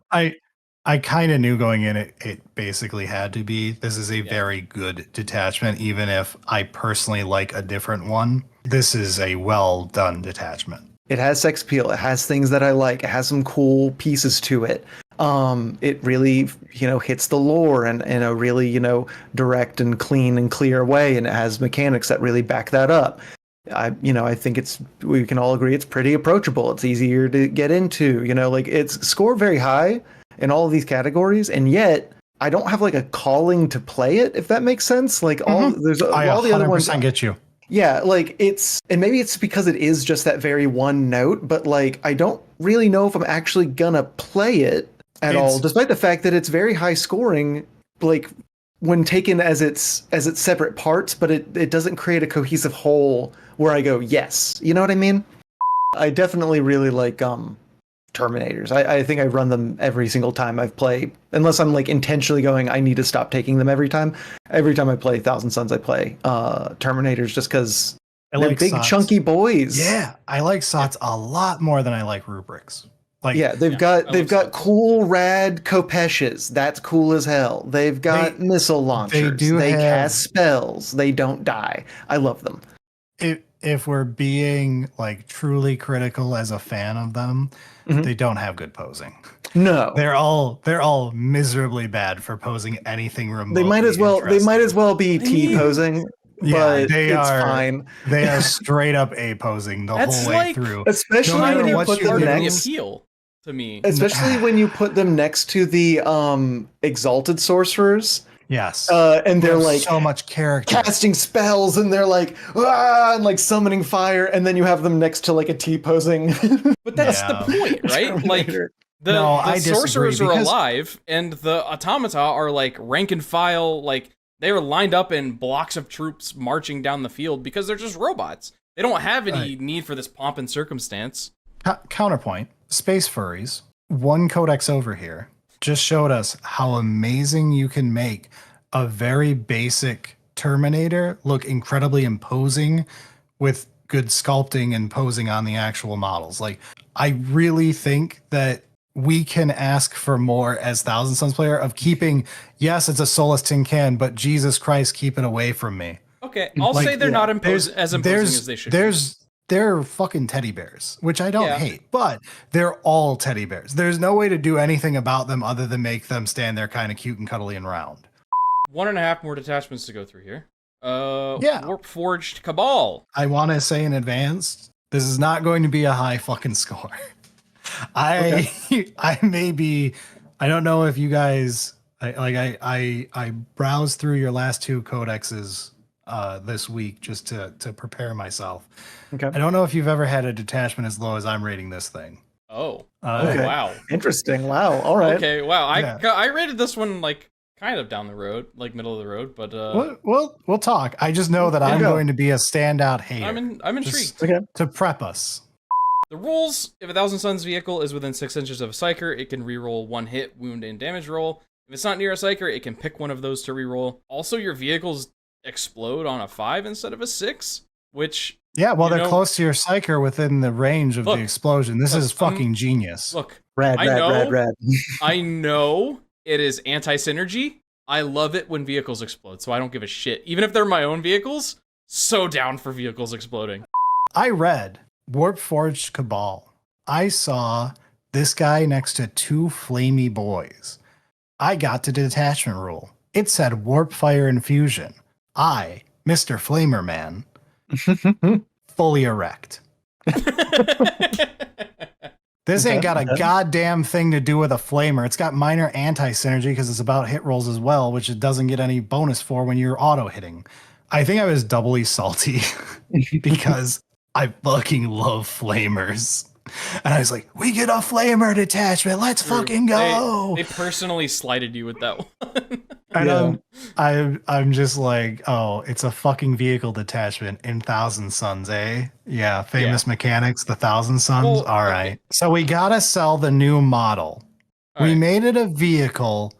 I kind of knew going in it basically had to be. This is a very good detachment, even if I personally like a different one. This is a well done detachment. It has sex appeal. It has things that I like. It has some cool pieces to it. It really, hits the lore in a really, direct and clean and clear way, and it has mechanics that really back that up. I think we can all agree it's pretty approachable. It's easier to get into. It's scored very high in all of these categories, and yet I don't have like a calling to play it, if that makes sense. Like all the other ones. I get you. Yeah, and maybe it's because it is just that very one note, but I don't really know if I'm actually gonna play it at all, despite the fact that it's very high scoring, when taken as its separate parts, but it doesn't create a cohesive whole where I go, yes. You know what I mean? I definitely really like Terminators. I think I run them every single time I've played, unless I'm intentionally going, I need to stop taking them every time. Every time I play Thousand Sons, I play Terminators just because they're big, Sots. Chunky boys. Yeah, I like Sots a lot more than I like Rubrics. They've got cool, rad Kopeshes. That's cool as hell. They've got missile launchers. They cast spells. They don't die. I love them. If we're being truly critical as a fan of them, they don't have good posing. No, they're all miserably bad for posing anything remotely. They might as well be T posing. Yeah, but it's fine. They are straight up A posing the whole way through. Especially when you put them next appeal to me. Especially when you put them next to the exalted sorcerers. Yes. And they're so much character. Casting spells, and they're and summoning fire, and then you have them next to a T posing. But that's the point, right? The sorcerers are alive, and the automata are rank and file, they are lined up in blocks of troops marching down the field because they're just robots. They don't have any need for this pomp and circumstance. Counterpoint, Space Furries, one codex over here, just showed us how amazing you can make a very basic Terminator look incredibly imposing with good sculpting and posing on the actual models. I really think that we can ask for more as Thousand Sons player of keeping, yes, it's a soulless tin can, but Jesus Christ, keep it away from me. Okay, I'll say they're not as imposing as they should be. they're fucking teddy bears, which I don't Yeah. hate, but they're all teddy bears. There's no way to do anything about them other than make them stand there kind of cute and cuddly and round. 1.5 more detachments to go through here. Yeah. Warpforged Cabal. I want to say in advance, this is not going to be a high fucking score. I may be, I don't know if you guys, I browsed through your last 2 codexes this week just to prepare myself. Okay. I don't know if you've ever had a detachment as low as I'm rating this thing. Oh. Okay. Wow. Interesting. Wow. All right. Okay, wow. Yeah. I rated this one like kind of down the road, like middle of the road, but We'll talk. I just know that I'm going to be a standout hater. I'm intrigued. Just to prep us. The rules: if a Thousand Sons vehicle is within 6 inches of a psyker, it can reroll 1 hit, wound, and damage roll. If it's not near a psyker, it can pick one of those to reroll. Also, your vehicles explode on a 5 instead of a 6, which Yeah, well, they're close to your psyker within the range of the explosion. This is fucking genius. Look, Rad. I know it is anti-synergy. I love it when vehicles explode, so I don't give a shit. Even if they're my own vehicles, so down for vehicles exploding. I read Warpforged Cabal. I saw this guy next to 2 flamey boys. I got to detachment rule. It said warp fire infusion. I, Mr. Flamer Man, fully erect. This ain't got a goddamn thing to do with a flamer. It's got minor anti-synergy because it's about hit rolls as well, which it doesn't get any bonus for when you're auto-hitting. I think I was doubly salty because I fucking love flamers. And I was like, we get a flamer detachment. Let's fucking go. They personally slighted you with that one. And I'm just like, oh, it's a fucking vehicle detachment in Thousand Sons, eh? Yeah, famous mechanics, the Thousand Sons. Well, all right. So we gotta sell the new model. We made it a vehicle.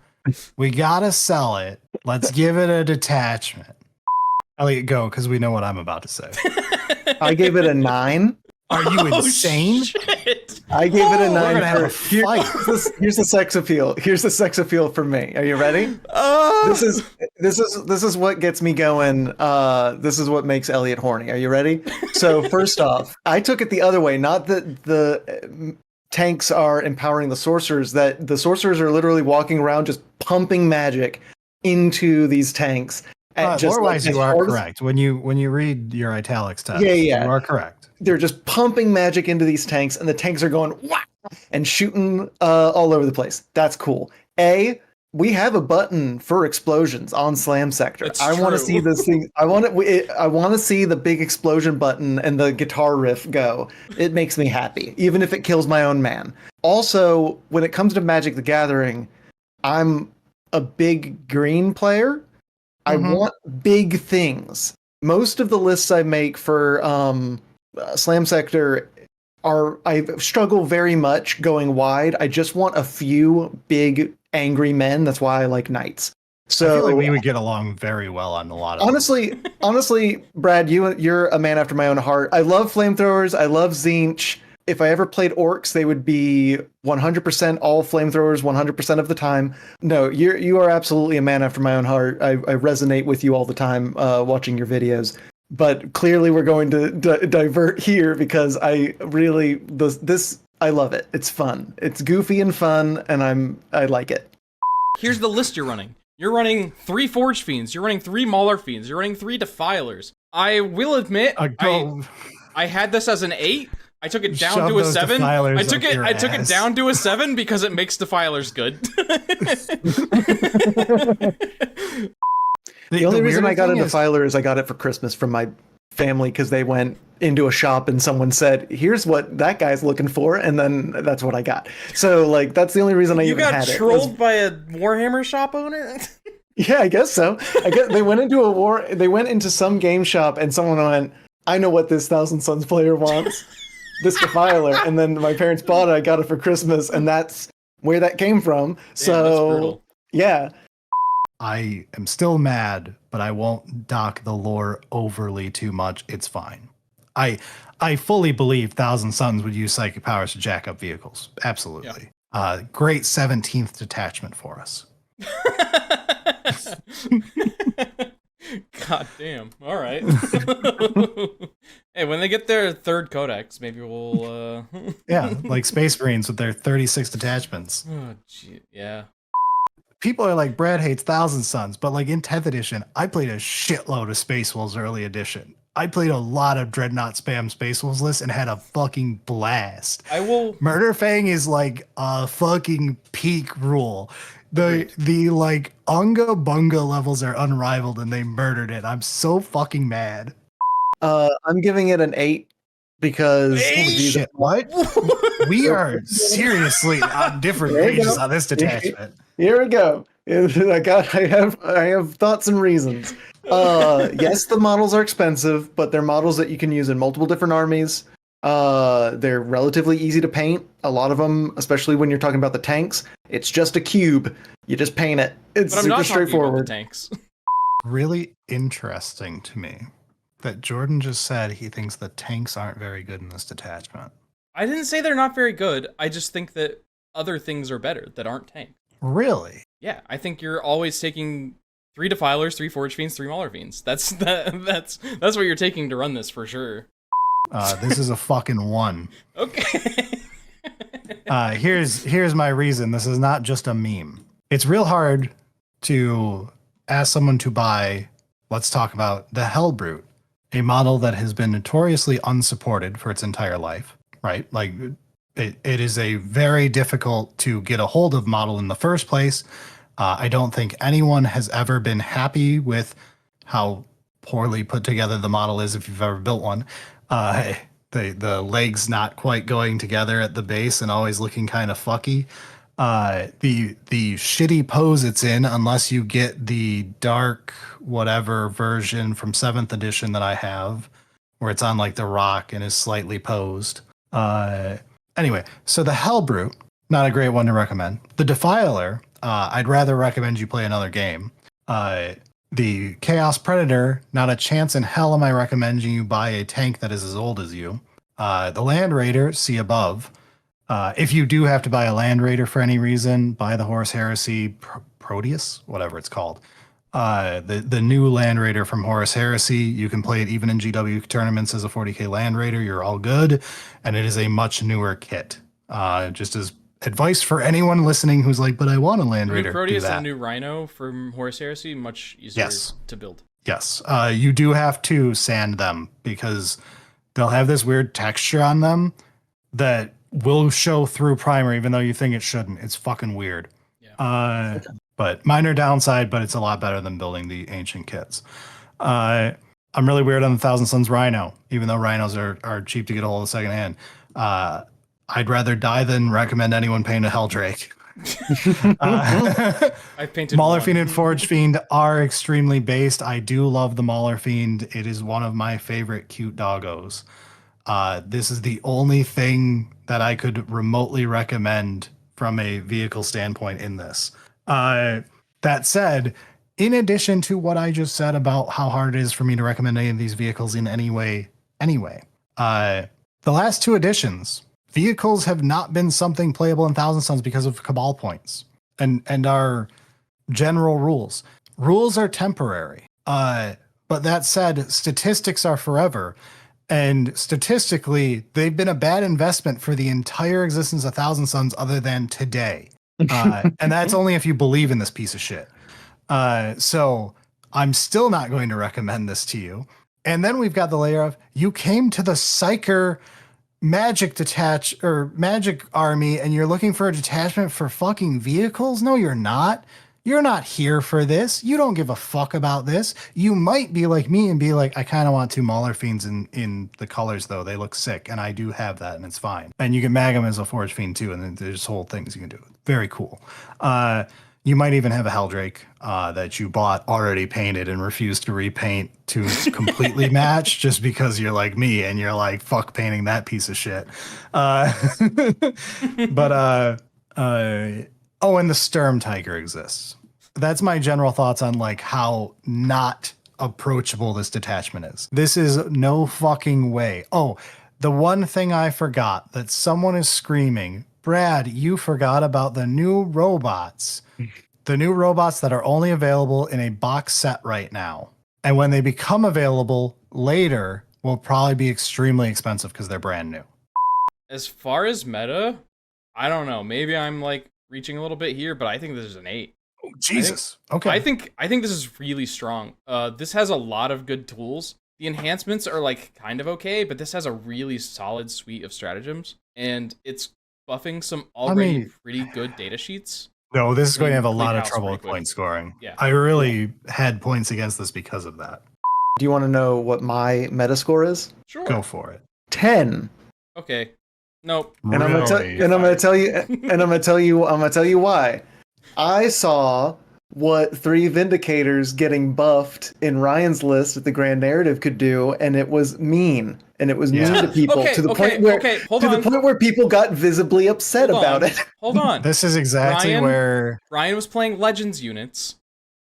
We gotta sell it. Let's give it a detachment. Elliot, go, because we know what I'm about to say. I gave it a 9. Are you insane? Shit. I gave it a 9. We're gonna have a fight. Here's the sex appeal. Here's the sex appeal for me. Are you ready? This is what gets me going. This is what makes Elliot horny. Are you ready? So first off, I took it the other way. Not that the tanks are empowering the sorcerers. That the sorcerers are literally walking around just pumping magic into these tanks. Lore-wise, you are correct. When you read your italics text, you are correct. They're just pumping magic into these tanks, and the tanks are going wah! And shooting all over the place. That's cool. We have a button for explosions on Slam Sector. I want to see this thing. I want to see the big explosion button and the guitar riff go. It makes me happy, even if it kills my own man. Also, when it comes to Magic the Gathering, I'm a big green player. I want big things. Most of the lists I make for Slam Sector I struggle very much going wide. I just want a few big angry men. That's why I like knights. So I feel like we would get along very well on a lot of honestly, Brad, you're a man after my own heart. I love flamethrowers. I love Tzeentch. If I ever played orcs, they would be 100% all flamethrowers 100% of the time. No, you are absolutely a man after my own heart. I resonate with you all the time watching your videos. But clearly we're going to divert here because I really I love it. It's fun. It's goofy and fun, and I like it. Here's the list you're running. You're running 3 Forge Fiends. You're running 3 Mauler Fiends. You're running 3 Defilers. I will admit, I had this as an 8. I took it down to a 7. I took it down to a 7 because it makes Defilers good. The only reason I got a Defiler is I got it for Christmas from my family because they went into a shop and someone said, "Here's what that guy's looking for," and then that's what I got. So like that's the only reason I even had it. You got trolled by a Warhammer shop owner? Yeah, I guess so. I guess they went into some game shop and someone went, "I know what this Thousand Sons player wants, this Defiler," and then my parents bought it. I got it for Christmas, and that's where that came from. Damn, so yeah. I am still mad, but I won't dock the lore overly too much. It's fine. I fully believe Thousand Sons would use psychic powers to jack up vehicles. Absolutely. Yeah. Great 17th detachment for us. God damn. All right. Hey, when they get their third codex, maybe we'll. Yeah, like Space Marines with their 36 detachments. Oh, gee, yeah. People are like, Brad hates Thousand Sons, but like in 10th edition, I played a shitload of Space Wolves early edition. I played a lot of Dreadnought spam Space Wolves list and had a fucking blast. I will. Murder Fang is like a fucking peak rule. The like Unga Bunga levels are unrivaled and they murdered it. I'm so fucking mad. I'm giving it an 8 because Holy shit, what? We are seriously on different There you pages go. on this detachment. Here we go. I have thoughts and reasons. Yes, the models are expensive, but they're models that you can use in multiple different armies. They're relatively easy to paint. A lot of them, especially when you're talking about the tanks, it's just a cube. You just paint it. It's But I'm super not straightforward. talking about the tanks. Really interesting to me that Jordan just said he thinks the tanks aren't very good in this detachment. I didn't say they're not very good. I just think that other things are better that aren't tanks. Really? Yeah, I think you're always taking 3 Defilers, 3 Forge Fiends, 3 Mauler Fiends. That's what you're taking to run this for sure. This is a fucking 1. Okay. Here's my reason. This is not just a meme. It's real hard to ask someone to buy, let's talk about the Hellbrute, a model that has been notoriously unsupported for its entire life, right? Like it is a very difficult to get a hold of model in the first place. I don't think anyone has ever been happy with how poorly put together the model is if you've ever built one. The legs not quite going together at the base and always looking kind of fucky. The shitty pose it's in, unless you get the dark whatever version from 7th edition that I have, where it's on like the rock and is slightly posed. Anyway, so the Hellbrute, not a great one to recommend. The Defiler, I'd rather recommend you play another game. The Chaos Predator, not a chance in hell am I recommending you buy a tank that is as old as you. The Land Raider, see above. If you do have to buy a Land Raider for any reason, buy the Horus Heresy Proteus, whatever it's called. The new Land Raider from Horus Heresy. You can play it even in GW tournaments as a 40k Land Raider. You're all good. And it is a much newer kit. Just as advice for anyone listening who's like, but I want a Land Raider. Proteus and a new Rhino from Horus Heresy, much easier to build. Yes. You do have to sand them because they'll have this weird texture on them that will show through primer, even though you think it shouldn't. It's fucking weird. Yeah. But minor downside, but it's a lot better than building the ancient kits. I'm really weird on the Thousand Sons Rhino, even though Rhinos are cheap to get a hold of secondhand. I'd rather die than recommend anyone paint a Helldrake. I painted Mauler Fiend and Forge Fiend are extremely based. I do love the Mauler Fiend. It is one of my favorite cute doggos. This is the only thing that I could remotely recommend from a vehicle standpoint in this. That said, in addition to what I just said about how hard it is for me to recommend any of these vehicles in any way, the last 2 editions, vehicles have not been something playable in Thousand Sons because of Cabal points and our general rules. Rules are temporary. But that said, statistics are forever. And statistically, they've been a bad investment for the entire existence of Thousand Sons other than today. And that's only if you believe in this piece of shit. So I'm still not going to recommend this to you. And then we've got the layer of, you came to the Psyker magic army and you're looking for a detachment for fucking vehicles? No, you're not. You're not here for this. You don't give a fuck about this. You might be like me and be like, I kind of want 2 Mauler Fiends in the colors, though. They look sick, and I do have that, and it's fine. And you can mag them as a Forge Fiend, too, and then there's whole things you can do. Very cool. You might even have a Helldrake that you bought already painted and refused to repaint to completely match just because you're like me, and you're like, fuck painting that piece of shit. Oh, and the Sturm Tiger exists. That's my general thoughts on like how not approachable this detachment is. This is no fucking way. Oh, the one thing I forgot that someone is screaming, Brad, you forgot about the new robots. The new robots that are only available in a box set right now. And when they become available later, will probably be extremely expensive because they're brand new. As far as meta, I don't know. Maybe I'm like reaching a little bit here, but I think this is an 8. Oh, Jesus. Okay. I think this is really strong. This has a lot of good tools. The enhancements are like kind of okay, but this has a really solid suite of stratagems, and it's buffing some already pretty good data sheets. No, this is going to have a lot of trouble with point scoring. Yeah. I really had points against this because of that. Do you want to know what my Metascore is? Sure. Go for it. 10. Okay. Nope. And I'm gonna tell you why. I saw what 3 Vindicators getting buffed in Ryan's list at the Grand Narrative could do, and it was mean. And it was mean to people to the point where people got visibly upset about it. Hold on. This is exactly where Ryan was playing Legends units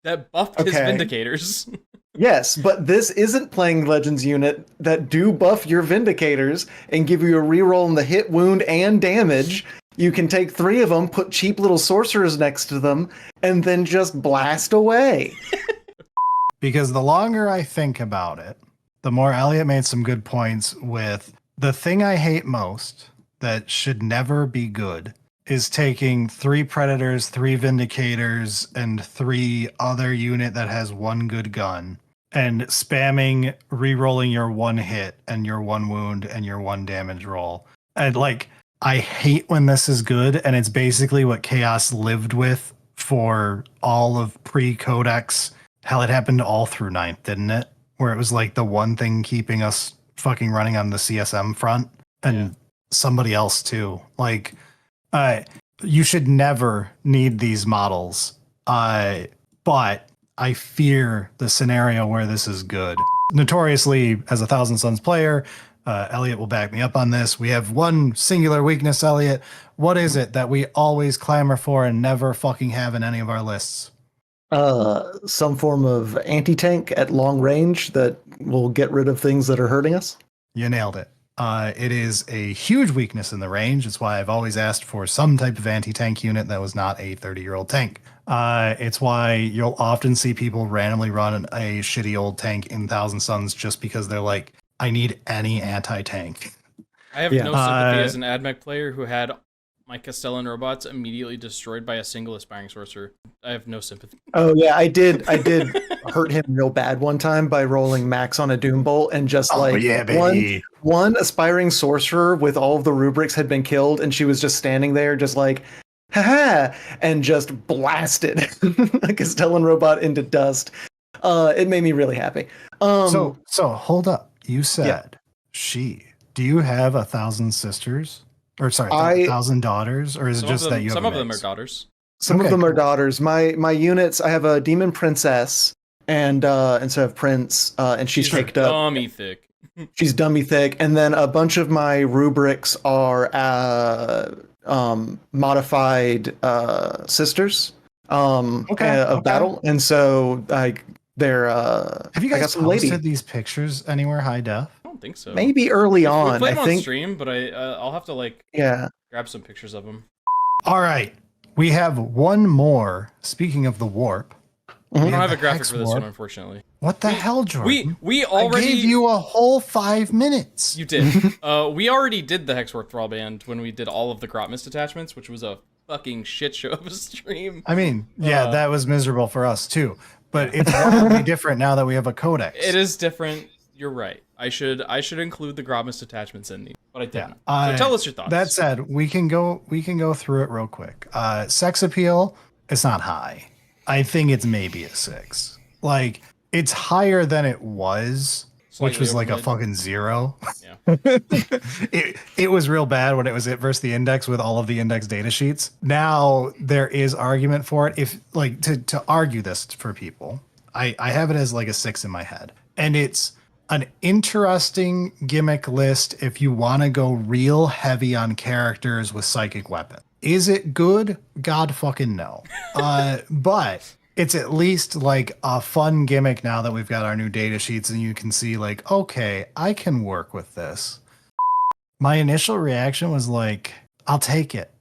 that buffed his Vindicators. Yes, but this isn't playing Legends unit that do buff your Vindicators and give you a reroll on the hit, wound, and damage. You can take 3 of them, put cheap little sorcerers next to them, and then just blast away. Because the longer I think about it, the more Elliot made some good points with the thing I hate most that should never be good is taking 3 Predators, 3 Vindicators, and 3 other unit that has 1 good gun and spamming re-rolling your 1 hit and your 1 wound and your 1 damage roll. And like, I hate when this is good, and it's basically what Chaos lived with for all of pre-Codex. Hell, it happened all through 9th, didn't it? Where it was like the one thing keeping us fucking running on the CSM front, and somebody else too. Like, you should never need these models. But I fear the scenario where this is good. Notoriously, as a Thousand Sons player, Elliot will back me up on this. We have one singular weakness, Elliot. What is it that we always clamor for and never fucking have in any of our lists? Some form of anti-tank at long range that will get rid of things that are hurting us. You nailed it. It is a huge weakness in the range. It's why I've always asked for some type of anti-tank unit that was not a 30-year-old tank. It's why you'll often see people randomly run a shitty old tank in Thousand Sons just because they're like, I need any anti-tank. I have no sympathy as an AdMech player who had my Castellan robots immediately destroyed by a single aspiring sorcerer. I have no sympathy. Oh yeah, I did hurt him real bad one time by rolling max on a Doombolt and just one aspiring sorcerer with all of the rubrics had been killed, and she was just standing there just like, haha, and just blasted a Castellan robot into dust. It made me really happy. So hold up. You said do you have 1,000 sisters? Or sorry, 1,000 daughters? Or is it just that you have some of them are daughters? Some of them are daughters. My units, I have a demon princess and instead of prince, and she's caked up. Dummy thick. She's dummy thick. And then a bunch of my rubrics are modified sisters of battle. And so they're have you guys posted these pictures anywhere high def? I don't think so. Maybe early on. We played them on stream, but I'll have to grab some pictures of them. All right. We have one more. Speaking of the warp. I don't have a graphic for this one, unfortunately. What the hell, Jordan? We already I gave you a whole 5 minutes. You did. We already did the Hexwarp Thrallband when we did all of the Grotmist detachments, which was a fucking shit show of a stream. I mean, that was miserable for us too. But it's wildly different now that we have a codex. It is different. You're right. I should include the Grotmist detachments in these, but I didn't. So tell us your thoughts. That said, we can go through it real quick. Sex appeal, it's not high. I think it's maybe a 6. Like, it's higher than it was, which was like a fucking 0. Yeah. it was real bad when it was it versus the index with all of the index data sheets. Now there is argument for it. If like to argue this for people, I have it as like a 6 in my head. And it's an interesting gimmick list if you want to go real heavy on characters with psychic weapon. Is it good? God fucking no. But it's at least like a fun gimmick now that we've got our new data sheets and you can see like, okay, I can work with this. My initial reaction was like, I'll take it.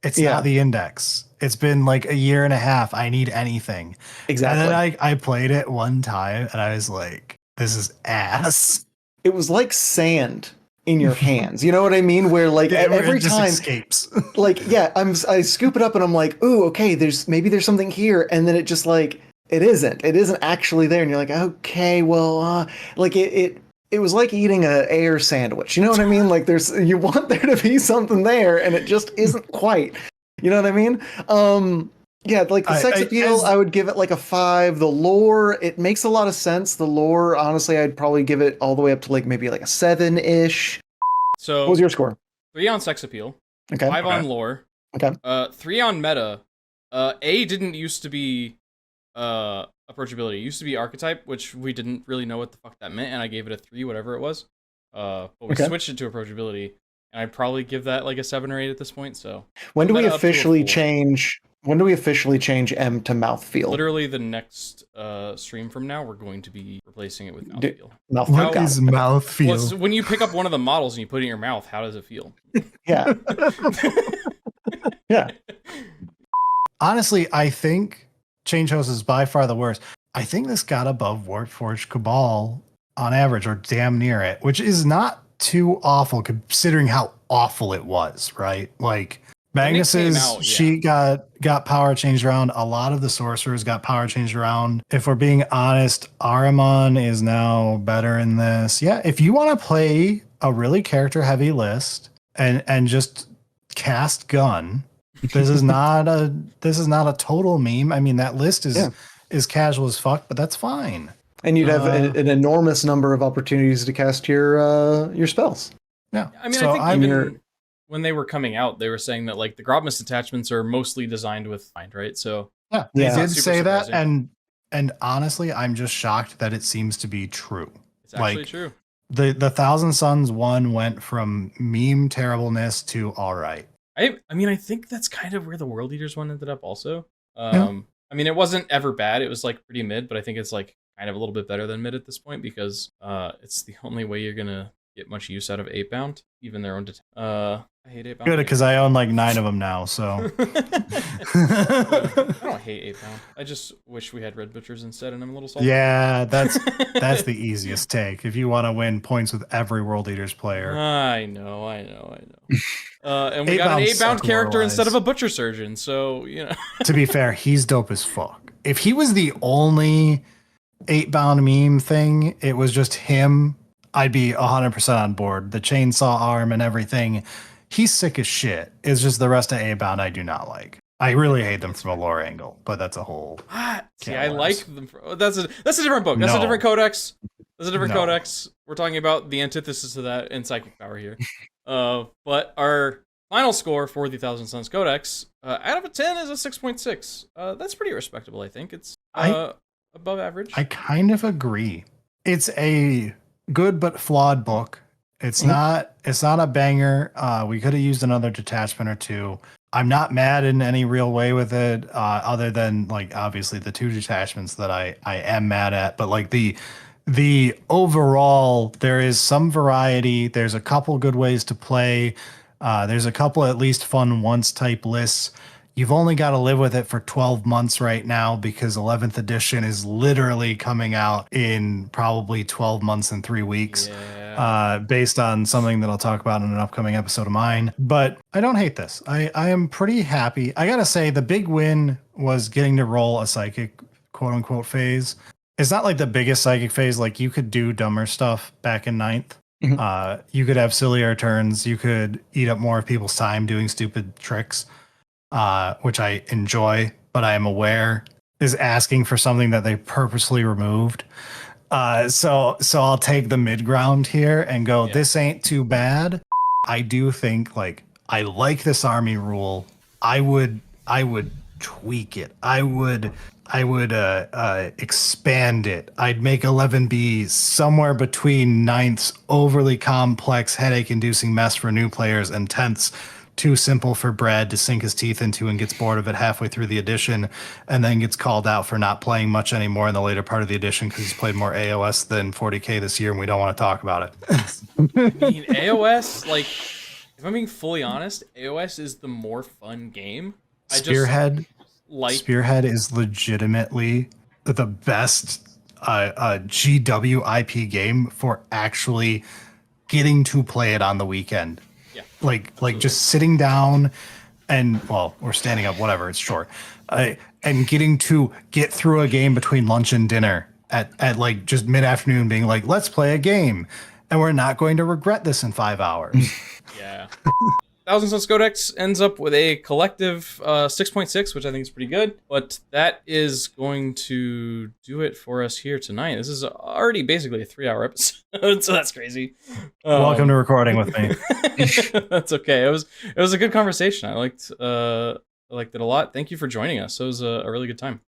It's not the index. It's been like a year and a half. I need anything. Exactly. And then I played it one time and I was like, this is ass. It was like sand in your hands. You know what I mean? Where like every it just time escapes. like, yeah, I scoop it up and I'm like, ooh, okay, there's something here. And then it just like, it isn't actually there. And you're like, okay, well, like it was like eating a air sandwich. You know what I mean? Like you want there to be something there and it just isn't quite. You know what I mean? Yeah, like the sex appeal, I would give it like a 5. The lore, it makes a lot of sense. The lore, honestly, I'd probably give it all the way up to like maybe like a 7-ish. So what was your score? 3 on sex appeal. Okay. 5 on lore. Okay. 3 on meta. A didn't used to be approachability. It used to be archetype, which we didn't really know what the fuck that meant, and I gave it a 3, whatever it was. But we switched it to approachability, and I'd probably give that like a 7 or 8 at this point. So when do we officially change? When do we officially change M to mouthfeel? Literally the next stream from now, we're going to be replacing it with mouthfeel. What is mouthfeel? Well, so when you pick up one of the models and you put it in your mouth, how does it feel? Yeah. Yeah. Honestly, I think Changeghost is by far the worst. I think this got above Warpforged Cabal on average, or damn near it, which is not too awful considering how awful it was, right? Like Magnus's, she got power changed around. A lot of the sorcerers got power changed around. If we're being honest, Ahriman is now better in this. Yeah, if you want to play a really character heavy list and just cast gun, this is not a total meme. I mean, that list is casual as fuck, but that's fine. And you'd have an enormous number of opportunities to cast your spells. Yeah, I mean, so I think even when they were coming out, they were saying that like the Grobmas detachments are mostly designed with mind, right? So yeah, they did say that, and honestly, I'm just shocked that it seems to be true. It's actually true. The Thousand Sons one went from meme terribleness to all right. I mean, I think that's kind of where the World Eaters one ended up also. I mean, it wasn't ever bad. It was like pretty mid, but I think it's like kind of a little bit better than mid at this point because it's the only way you're gonna get much use out of 8-bound, even their own. I hate 8-bound. Good, because I own like 9 of them now. So I don't hate 8-bound. I just wish we had Red Butchers instead, and I'm a little salty. Yeah, that's the easiest take if you want to win points with every World Eaters player. I know. And we got an 8-bound character instead of a Butcher Surgeon, so you know. To be fair, he's dope as fuck. If he was the only 8-bound meme thing, it was just him, I'd be 100% on board. The chainsaw arm and everything, he's sick as shit. It's just the rest of 8-bound I do not like. I really hate them from a lore angle, but that's a whole. See, I like them. That's a different book. That's a different codex. Codex. We're talking about the antithesis of that in psychic power here. But our final score for the Thousand Sons Codex, out of a 10, is a 6.6. That's pretty respectable, I think. It's above average. I kind of agree. It's a good but flawed book. It's not a banger. We could have used another detachment or two. I'm not mad in any real way with it, other than like obviously the 2 detachments that I am mad at. But like the overall, there is some variety. There's a couple good ways to play. There's a couple at least fun once type lists. You've only got to live with it for 12 months right now because 11th edition is literally coming out in probably 12 months and 3 weeks, based on something that I'll talk about in an upcoming episode of mine. But I don't hate this. I am pretty happy. I got to say the big win was getting to roll a psychic quote unquote phase. It's not like the biggest psychic phase. Like you could do dumber stuff back in 9th. You could have sillier turns. You could eat up more of people's time doing stupid tricks. Which I enjoy, but I am aware is asking for something that they purposely removed. So I'll take the mid ground here and go, this ain't too bad. I do think like I like this army rule. I would tweak it. I would expand it. I'd make 11B somewhere between 9th's overly complex headache-inducing mess for new players and 10th's too simple for Brad to sink his teeth into and gets bored of it halfway through the edition and then gets called out for not playing much anymore in the later part of the edition because he's played more AOS than 40k this year and we don't want to talk about it. I mean, AOS, like, If I'm being fully honest, AOS is the more fun game. Spearhead Like Spearhead is legitimately the best GWIP game for actually getting to play it on the weekend. yeah, Like absolutely. just sitting down and or standing up, whatever, it's short, and getting to get through a game between lunch and dinner at like just mid-afternoon, being like, let's play a game, and we're not going to regret this in 5 hours. Yeah. Thousand Sons Codex ends up with a collective 6.6, which I think is pretty good. But that is going to do it for us here tonight. This is already basically a 3-hour episode, so that's crazy. Welcome to recording with me. That's okay. It was a good conversation. I liked it a lot. Thank you for joining us. It was a really good time.